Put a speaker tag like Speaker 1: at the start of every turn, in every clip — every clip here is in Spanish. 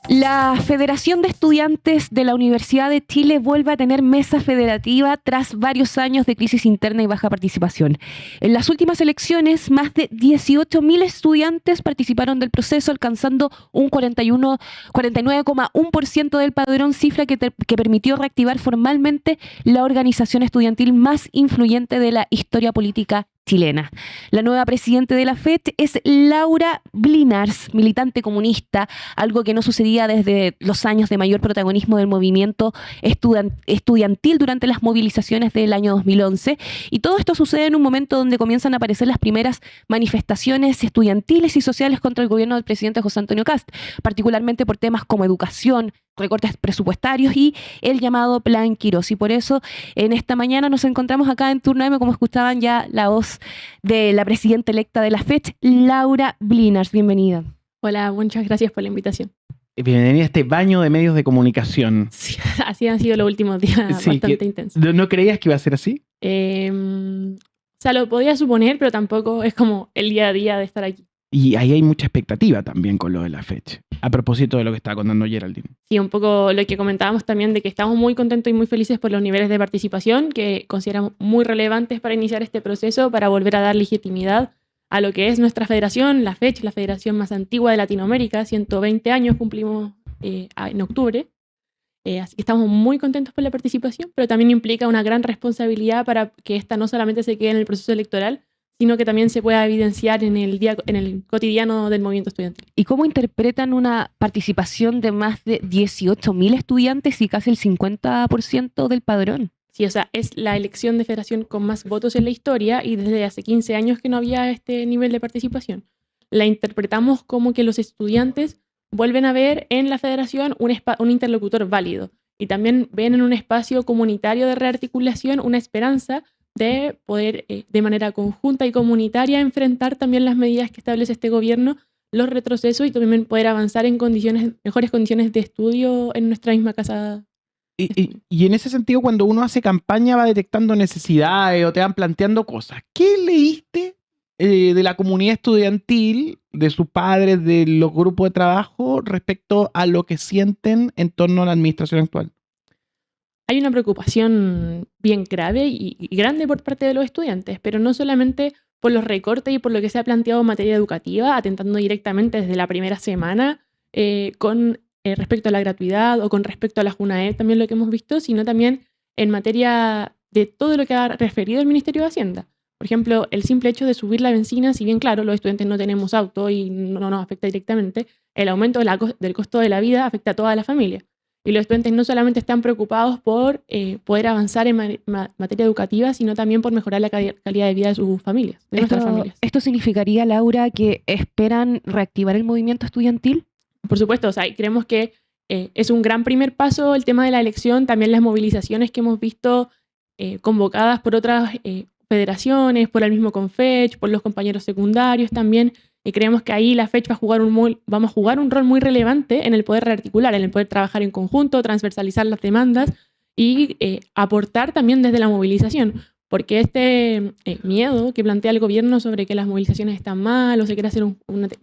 Speaker 1: La Federación de Estudiantes de la Universidad de Chile vuelve a tener mesa federativa tras varios años de crisis interna y baja participación. En las últimas elecciones, más de 18.000 estudiantes participaron del proceso, alcanzando un 49,1% del padrón, cifra que permitió reactivar formalmente la organización estudiantil más influyente de la historia política chilena. La nueva presidenta de la FECH es Laura Blinars, militante comunista, algo que no sucedía desde los años de mayor protagonismo del movimiento estudiantil durante las movilizaciones del año 2011. Y todo esto sucede en un momento donde comienzan a aparecer las primeras manifestaciones estudiantiles y sociales contra el gobierno del presidente José Antonio Kast, particularmente por temas como educación, recortes presupuestarios y el llamado Plan Quirós. Y por eso en esta mañana nos encontramos acá en Turno M, como escuchaban ya, la voz de la presidenta electa de la FECH, Laura Blinars. Bienvenida.
Speaker 2: Hola, muchas gracias por la invitación.
Speaker 3: Bienvenida a este baño de medios de comunicación.
Speaker 2: Sí, así han sido los últimos días, sí, bastante intensos.
Speaker 3: ¿No creías que iba a ser así?
Speaker 2: O sea, lo podía suponer, pero tampoco es como el día a día de estar aquí.
Speaker 3: Y ahí hay mucha expectativa también con lo de la FECH, a propósito de lo que estaba contando Geraldine.
Speaker 2: Sí, un poco lo que comentábamos también de que estamos muy contentos y muy felices por los niveles de participación que consideramos muy relevantes para iniciar este proceso, para volver a dar legitimidad a lo que es nuestra federación, la FECH, la federación más antigua de Latinoamérica. 120 años cumplimos en octubre. Así que estamos muy contentos por la participación, pero también implica una gran responsabilidad para que esta no solamente se quede en el proceso electoral, sino que también se pueda evidenciar en el cotidiano del movimiento estudiantil.
Speaker 1: ¿Y cómo interpretan una participación de más de 18.000 estudiantes y casi el 50% del padrón?
Speaker 2: Sí, o sea, es la elección de federación con más votos en la historia y desde hace 15 años que no había este nivel de participación. La interpretamos como que los estudiantes vuelven a ver en la federación un interlocutor válido y también ven en un espacio comunitario de rearticulación una esperanza de poder de manera conjunta y comunitaria enfrentar también las medidas que establece este gobierno, los retrocesos y también poder avanzar en mejores condiciones de estudio en nuestra misma casa.
Speaker 3: Y en ese sentido, cuando uno hace campaña va detectando necesidades o te van planteando cosas. ¿Qué leíste de la comunidad estudiantil, de sus padres, de los grupos de trabajo respecto a lo que sienten en torno a la administración actual?
Speaker 2: Hay una preocupación bien grave y grande por parte de los estudiantes, pero no solamente por los recortes y por lo que se ha planteado en materia educativa, atentando directamente desde la primera semana con respecto a la gratuidad o con respecto a la JUNAEP, también lo que hemos visto, sino también en materia de todo lo que ha referido el Ministerio de Hacienda. Por ejemplo, el simple hecho de subir la benzina, si bien claro, los estudiantes no tenemos auto y no nos afecta directamente, el aumento del costo de la vida afecta a toda la familia. Y los estudiantes no solamente están preocupados por poder avanzar en materia educativa, sino también por mejorar la calidad de vida de sus familias, de nuestras familias.
Speaker 1: ¿Esto significaría, Laura, que esperan reactivar el movimiento estudiantil?
Speaker 2: Por supuesto, o sea, creemos que es un gran primer paso el tema de la elección, también las movilizaciones que hemos visto convocadas por otras federaciones, por el mismo Confech, por los compañeros secundarios también, y creemos que ahí la FECH vamos a jugar un rol muy relevante en el poder rearticular, en el poder trabajar en conjunto, transversalizar las demandas y aportar también desde la movilización, porque este miedo que plantea el gobierno sobre que las movilizaciones están mal o se quiere hacer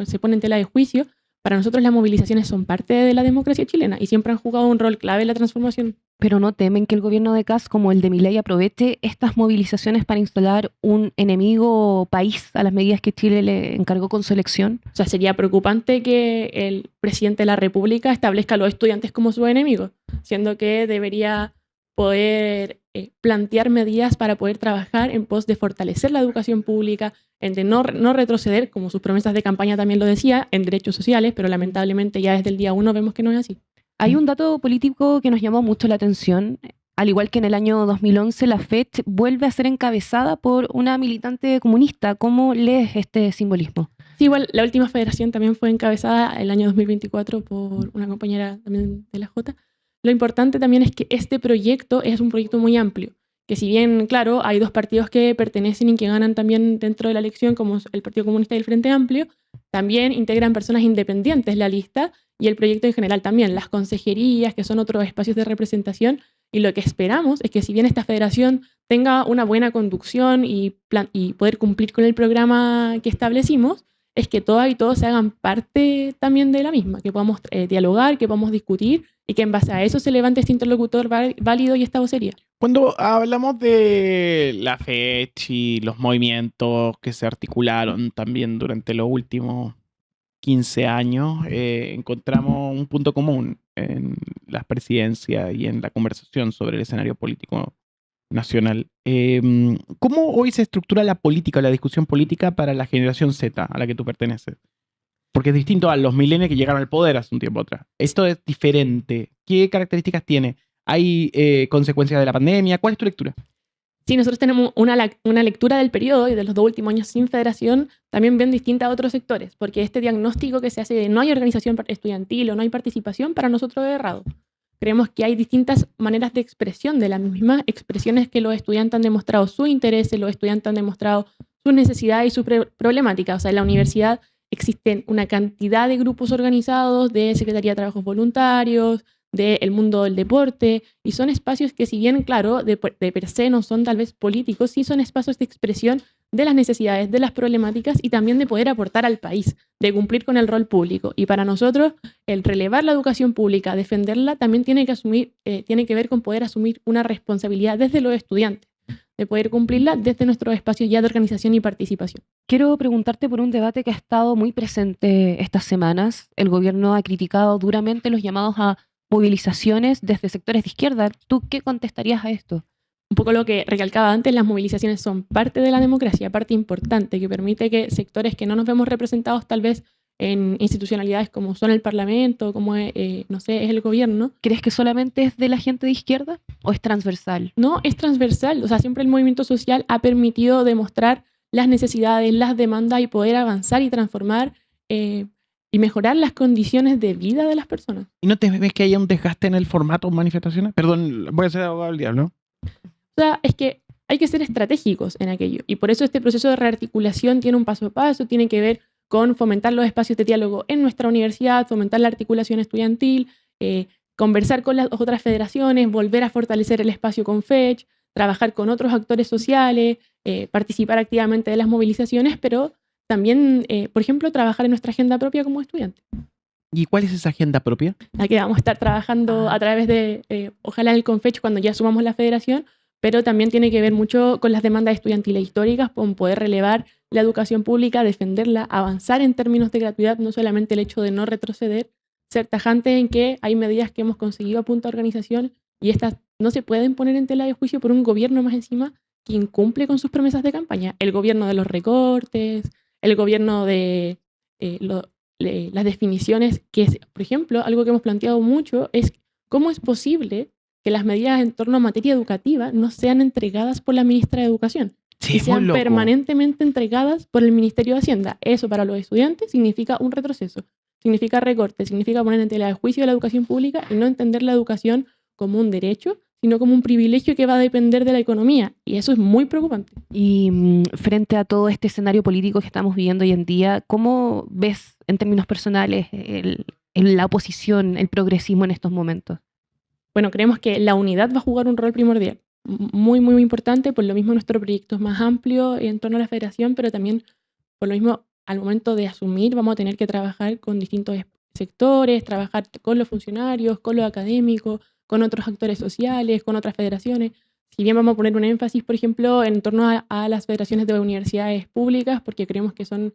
Speaker 2: se pone en tela de juicio, para nosotros las movilizaciones son parte de la democracia chilena y siempre han jugado un rol clave en la transformación.
Speaker 1: ¿Pero no temen que el gobierno de Kast, como el de Milei, aproveche estas movilizaciones para instalar un enemigo país a las medidas que Chile le encargó con su elección?
Speaker 2: O sea, sería preocupante que el presidente de la República establezca a los estudiantes como sus enemigos, siendo que debería poder plantear medidas para poder trabajar en pos de fortalecer la educación pública, en de no retroceder, como sus promesas de campaña también lo decía, en derechos sociales, pero lamentablemente ya desde el día 1 vemos que no es así.
Speaker 1: Hay un dato político que nos llamó mucho la atención. Al igual que en el año 2011, la FECH vuelve a ser encabezada por una militante comunista. ¿Cómo lees este simbolismo?
Speaker 2: Sí, igual la última federación también fue encabezada el año 2024 por una compañera también de la J. Lo importante también es que este proyecto es un proyecto muy amplio, que si bien, claro, hay dos partidos que pertenecen y que ganan también dentro de la elección, como el Partido Comunista y el Frente Amplio, también integran personas independientes la lista y el proyecto en general también, las consejerías, que son otros espacios de representación, y lo que esperamos es que si bien esta federación tenga una buena conducción y poder cumplir con el programa que establecimos, es que todas y todos se hagan parte también de la misma, que podamos dialogar, que podamos discutir y que en base a eso se levante este interlocutor válido y esta vocería.
Speaker 3: Cuando hablamos de la FECH y los movimientos que se articularon también durante los últimos 15 años, encontramos un punto común en las presidencias y en la conversación sobre el escenario político nacional. ¿Cómo hoy se estructura la política, la discusión política para la generación Z a la que tú perteneces? Porque es distinto a los millennials que llegaron al poder hace un tiempo atrás. Esto es diferente. ¿Qué características tiene? ¿Hay consecuencias de la pandemia? ¿Cuál es tu lectura?
Speaker 2: Sí, nosotros tenemos una lectura del periodo y de los 2 últimos años sin federación también bien distinta a otros sectores, porque este diagnóstico que se hace de no hay organización estudiantil o no hay participación, para nosotros es errado. Creemos que hay distintas maneras de expresión de las mismas expresiones que los estudiantes han demostrado sus intereses, los estudiantes han demostrado sus necesidades y sus problemáticas. O sea, en la universidad existen una cantidad de grupos organizados, de Secretaría de Trabajos Voluntarios, del mundo del deporte, y son espacios que, si bien, claro, de per se no son tal vez políticos, sí son espacios de expresión de las necesidades, de las problemáticas y también de poder aportar al país, de cumplir con el rol público. Y para nosotros, el relevar la educación pública, defenderla, también tiene que ver con poder asumir una responsabilidad desde los estudiantes, de poder cumplirla desde nuestros espacios ya de organización y participación.
Speaker 1: Quiero preguntarte por un debate que ha estado muy presente estas semanas. El gobierno ha criticado duramente los llamados a movilizaciones desde sectores de izquierda. ¿Tú qué contestarías a esto?
Speaker 2: Un poco lo que recalcaba antes, las movilizaciones son parte de la democracia, parte importante que permite que sectores que no nos vemos representados tal vez en institucionalidades como son el Parlamento, como no sé, es el gobierno.
Speaker 1: ¿Crees que solamente es de la gente de izquierda o es transversal?
Speaker 2: No, es transversal. O sea, siempre el movimiento social ha permitido demostrar las necesidades, las demandas y poder avanzar y transformar y mejorar las condiciones de vida de las personas.
Speaker 3: ¿Y no te ves que haya un desgaste en el formato de manifestaciones? Perdón, voy a ser abogado del diablo.
Speaker 2: O sea, es que hay que ser estratégicos en aquello. Y por eso este proceso de rearticulación tiene un paso a paso, tiene que ver con fomentar los espacios de diálogo en nuestra universidad, fomentar la articulación estudiantil, conversar con las otras federaciones, volver a fortalecer el espacio con FECH, trabajar con otros actores sociales, participar activamente de las movilizaciones, pero también, por ejemplo, trabajar en nuestra agenda propia como estudiantes.
Speaker 3: ¿Y cuál es esa agenda propia?
Speaker 2: La que vamos a estar trabajando a través de, ojalá en el Confech cuando ya sumamos la federación, pero también tiene que ver mucho con las demandas estudiantiles históricas, con poder relevar la educación pública, defenderla, avanzar en términos de gratuidad, no solamente el hecho de no retroceder, ser tajantes en que hay medidas que hemos conseguido a punta de organización y estas no se pueden poner en tela de juicio por un gobierno más encima que incumple con sus promesas de campaña. El gobierno de los recortes, el gobierno de las definiciones, que es, por ejemplo, algo que hemos planteado mucho, es cómo es posible que las medidas en torno a materia educativa no sean entregadas por la ministra de Educación y sean permanentemente entregadas por el Ministerio de Hacienda. Eso para los estudiantes significa un retroceso, significa recorte, significa poner en tela de juicio la educación pública y no entender la educación como un derecho, sino como un privilegio que va a depender de la economía. Y eso es muy preocupante.
Speaker 1: Y frente a todo este escenario político que estamos viviendo hoy en día, ¿cómo ves en términos personales la oposición, el progresismo en estos momentos?
Speaker 2: Bueno, creemos que la unidad va a jugar un rol primordial, muy, muy importante. Por lo mismo nuestro proyecto es más amplio en torno a la federación, pero también por lo mismo al momento de asumir vamos a tener que trabajar con distintos sectores, trabajar con los funcionarios, con los académicos, con otros actores sociales, con otras federaciones. Si bien vamos a poner un énfasis, por ejemplo, en torno a las federaciones de universidades públicas, porque creemos que son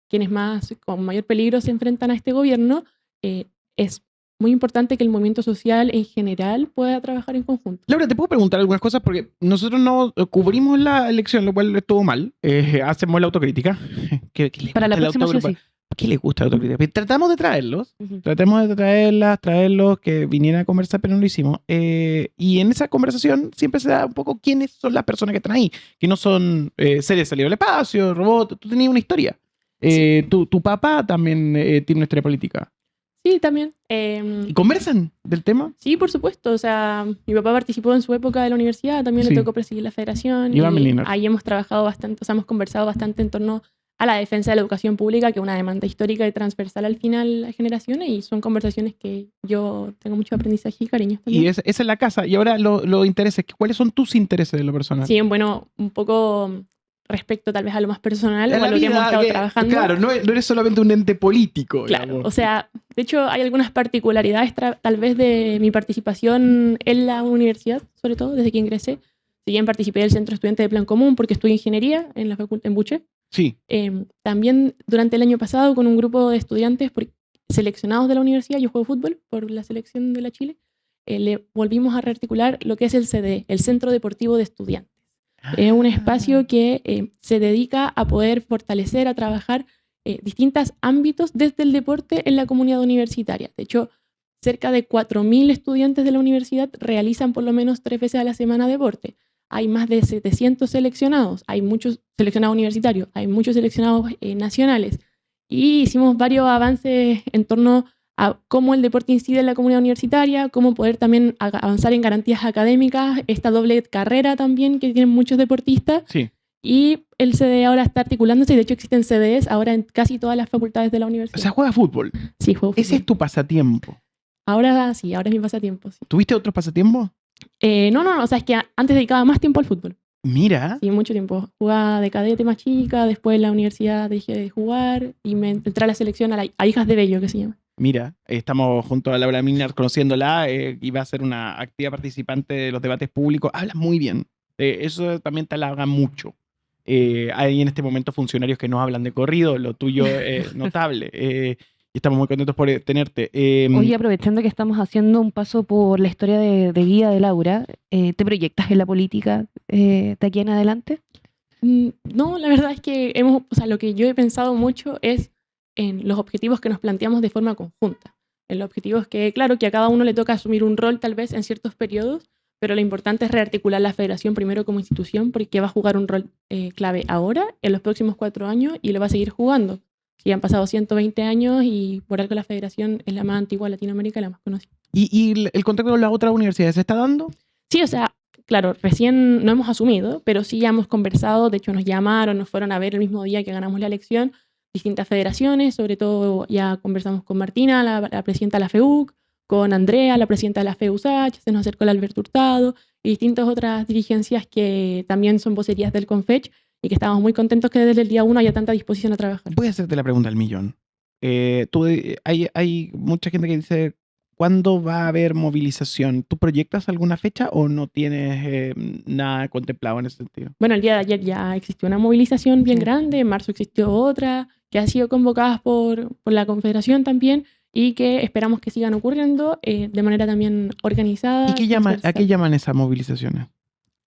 Speaker 2: quienes más con mayor peligro se enfrentan a este gobierno, es muy importante que el movimiento social en general pueda trabajar en conjunto.
Speaker 3: Laura, te puedo preguntar algunas cosas porque nosotros no cubrimos la elección, lo cual estuvo mal. Hacemos la autocrítica.
Speaker 1: Para la próxima sí.
Speaker 3: ¿Qué les gusta la autocrítica? Tratamos de traerlos.
Speaker 1: Uh-huh.
Speaker 3: Tratamos de traerlos, que vinieran a conversar, pero no lo hicimos. Y en esa conversación siempre se da un poco quiénes son las personas que están ahí, que no son seres salidos del espacio, robots. Tú tenías una historia.
Speaker 2: Sí.
Speaker 3: Tu papá también tiene una historia política.
Speaker 2: Sí, también.
Speaker 3: ¿Y conversan del tema?
Speaker 2: Sí, por supuesto. O sea, mi papá participó en su época de la universidad, también
Speaker 3: Sí.
Speaker 2: le tocó presidir la federación.
Speaker 3: Iván
Speaker 2: y
Speaker 3: Melinar.
Speaker 2: ahí hemos trabajado bastante, o sea, hemos conversado bastante en torno a la defensa de la educación pública, que es una demanda histórica y transversal al final a generaciones, y son conversaciones que yo tengo mucho aprendizaje y cariño también.
Speaker 3: Y esa es la casa. Y ahora los intereses. ¿Cuáles son tus intereses de lo personal?
Speaker 2: Sí, bueno, un poco respecto tal vez a lo más personal
Speaker 3: A
Speaker 2: o a
Speaker 3: la
Speaker 2: lo que hemos
Speaker 3: vida,
Speaker 2: estado trabajando.
Speaker 3: Claro, no eres solamente un ente político.
Speaker 2: Claro,
Speaker 3: digamos.
Speaker 2: o sea, de hecho hay algunas particularidades tal vez de mi participación en la universidad, sobre todo desde que ingresé. Si bien participé del Centro Estudiante de Plan Común porque estudio ingeniería en la facultad en Buche.
Speaker 3: Sí.
Speaker 2: También durante el año pasado con un grupo de estudiantes seleccionados de la universidad, yo juego fútbol por la selección de la Chile, le volvimos a rearticular lo que es el CDE, el Centro Deportivo de Estudiantes. Es un espacio que se dedica a poder fortalecer, a trabajar distintos ámbitos desde el deporte en la comunidad universitaria. De hecho, cerca de 4.000 estudiantes de la universidad realizan por lo menos 3 veces a la semana deporte. Hay más de 700 seleccionados, hay muchos seleccionados universitarios, hay muchos seleccionados nacionales. Y hicimos varios avances en torno a cómo el deporte incide en la comunidad universitaria, cómo poder también avanzar en garantías académicas, esta doble carrera también que tienen muchos deportistas.
Speaker 3: Sí.
Speaker 2: Y el CDE ahora está articulándose, y de hecho existen CDEs ahora en casi todas las facultades de la
Speaker 3: O
Speaker 2: universidad.
Speaker 3: sea, juegas fútbol.
Speaker 2: Sí, juego fútbol.
Speaker 3: Ese es tu pasatiempo.
Speaker 2: Ahora sí, ahora es mi pasatiempo. Sí.
Speaker 3: ¿Tuviste otros pasatiempos?
Speaker 2: No, o sea, es que antes dedicaba más tiempo al fútbol.
Speaker 3: Mira.
Speaker 2: Sí, mucho tiempo. Jugaba de cadete más chica, después en la universidad dejé de jugar y me entré a la selección a Hijas de Bello, que se llama.
Speaker 3: Mira, estamos junto a Laura Milner conociéndola y va a ser una activa participante de los debates públicos. Hablas muy bien. Eso también te halaga mucho. Hay en este momento funcionarios que no hablan de corrido, lo tuyo es notable. Y estamos muy contentos por tenerte.
Speaker 1: Oye, aprovechando que estamos haciendo un paso por la historia de vida de Laura, ¿te proyectas en la política de aquí en adelante?
Speaker 2: No, la verdad es que lo que yo he pensado mucho es en los objetivos que nos planteamos de forma conjunta. En los objetivos que, claro, que a cada uno le toca asumir un rol tal vez en ciertos periodos, pero lo importante es rearticular la federación primero como institución porque va a jugar un rol clave ahora, en los próximos 4 años y lo va a seguir jugando. Y han pasado 120 años y por algo la federación es la más antigua de Latinoamérica y la más conocida.
Speaker 3: ¿Y el contacto con las otras universidades se está dando?
Speaker 2: Sí, o sea, claro, recién no hemos asumido, pero sí ya hemos conversado, de hecho nos llamaron, nos fueron a ver el mismo día que ganamos la elección, distintas federaciones, sobre todo ya conversamos con Martina, la presidenta de la FEUC, con Andrea, la presidenta de la FEUSACH, se nos acercó el Alberto Hurtado y distintas otras dirigencias que también son vocerías del CONFECH y que estamos muy contentos que desde el día 1 haya tanta disposición a trabajar.
Speaker 3: Voy a hacerte la pregunta al millón. Hay mucha gente que dice, ¿cuándo va a haber movilización? ¿Tú proyectas alguna fecha o no tienes nada contemplado en ese sentido?
Speaker 2: Bueno, el día de ayer ya existió una movilización bien grande, en marzo existió otra, que ha sido convocada por la Confederación también y que esperamos que sigan ocurriendo de manera también organizada.
Speaker 3: ¿Y a qué llaman esas movilizaciones?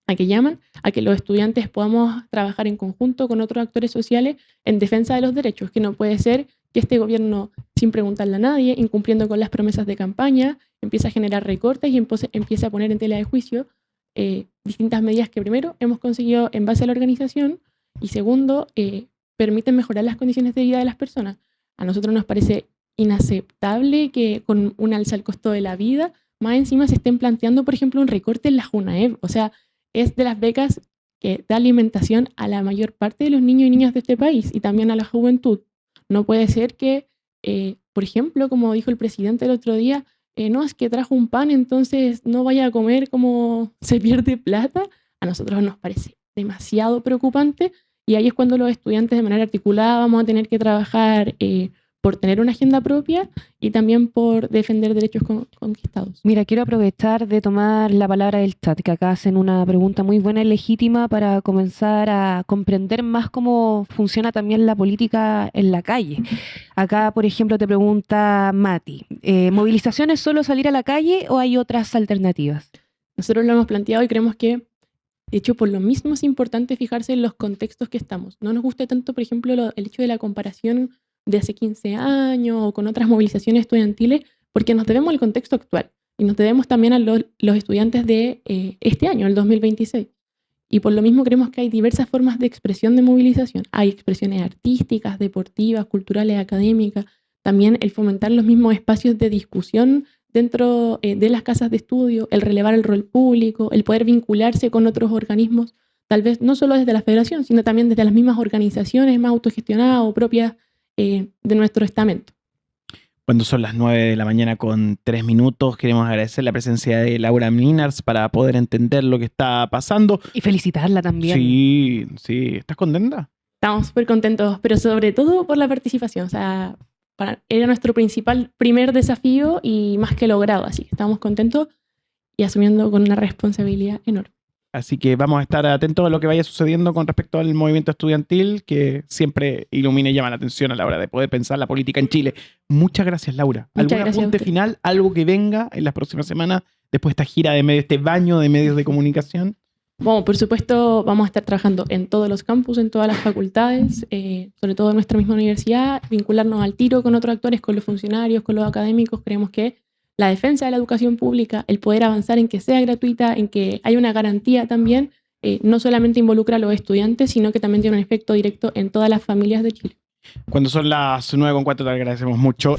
Speaker 2: ¿A qué llaman? A que los estudiantes podamos trabajar en conjunto con otros actores sociales en defensa de los derechos, que no puede ser que este gobierno, sin preguntarle a nadie, incumpliendo con las promesas de campaña, empiece a generar recortes y empiece a poner en tela de juicio distintas medidas que primero hemos conseguido en base a la organización y segundo, permiten mejorar las condiciones de vida de las personas. A nosotros nos parece inaceptable que con un alza al costo de la vida, más encima se estén planteando, por ejemplo, un recorte en la JUNAEV. O sea, es de las becas que da alimentación a la mayor parte de los niños y niñas de este país y también a la juventud. No puede ser que, por ejemplo, como dijo el presidente el otro día, no, es que trajo un pan, entonces no vaya a comer como se pierde plata. A nosotros nos parece demasiado preocupante y ahí es cuando los estudiantes de manera articulada vamos a tener que trabajar por tener una agenda propia y también por defender derechos conquistados.
Speaker 1: Mira, quiero aprovechar de tomar la palabra del chat, que acá hacen una pregunta muy buena y legítima para comenzar a comprender más cómo funciona también la política en la calle. Acá, por ejemplo, te pregunta Mati, ¿movilización es solo salir a la calle o hay otras alternativas?
Speaker 2: Nosotros lo hemos planteado y creemos que, de hecho, por lo mismo es importante fijarse en los contextos que estamos. No nos gusta tanto, por ejemplo, el hecho de la comparación de hace 15 años o con otras movilizaciones estudiantiles, porque nos debemos al contexto actual y nos debemos también a los estudiantes de este año, el 2026. Y por lo mismo creemos que hay diversas formas de expresión de movilización. Hay expresiones artísticas, deportivas, culturales, académicas, también el fomentar los mismos espacios de discusión dentro de las casas de estudio, el relevar el rol público, el poder vincularse con otros organismos, tal vez no solo desde la federación, sino también desde las mismas organizaciones más autogestionadas o propias de nuestro estamento.
Speaker 3: Cuando son las 9:03 a.m, queremos agradecer la presencia de Laura Mlinars para poder entender lo que está pasando.
Speaker 1: Y felicitarla también.
Speaker 3: Sí, sí. ¿Estás contenta?
Speaker 2: Estamos súper contentos, pero sobre todo por la participación. O sea, era nuestro primer desafío y más que logrado. Así que estamos contentos y asumiendo con una responsabilidad enorme.
Speaker 3: Así que vamos a estar atentos a lo que vaya sucediendo con respecto al movimiento estudiantil, que siempre ilumina y llama la atención a la hora de poder pensar la política en Chile. Muchas gracias, Laura.
Speaker 2: Muchas
Speaker 3: ¿Algún
Speaker 2: gracias a
Speaker 3: apunte
Speaker 2: usted.
Speaker 3: final? ¿Algo que venga en las próximas semanas después de esta gira de medios, este baño de medios de comunicación?
Speaker 2: Bueno, por supuesto, vamos a estar trabajando en todos los campus, en todas las facultades, sobre todo en nuestra misma universidad, vincularnos al tiro con otros actores, con los funcionarios, con los académicos. Creemos que la defensa de la educación pública, el poder avanzar en que sea gratuita, en que haya una garantía también, no solamente involucra a los estudiantes, sino que también tiene un efecto directo en todas las familias de Chile.
Speaker 3: Cuando son las 9:04 te agradecemos mucho.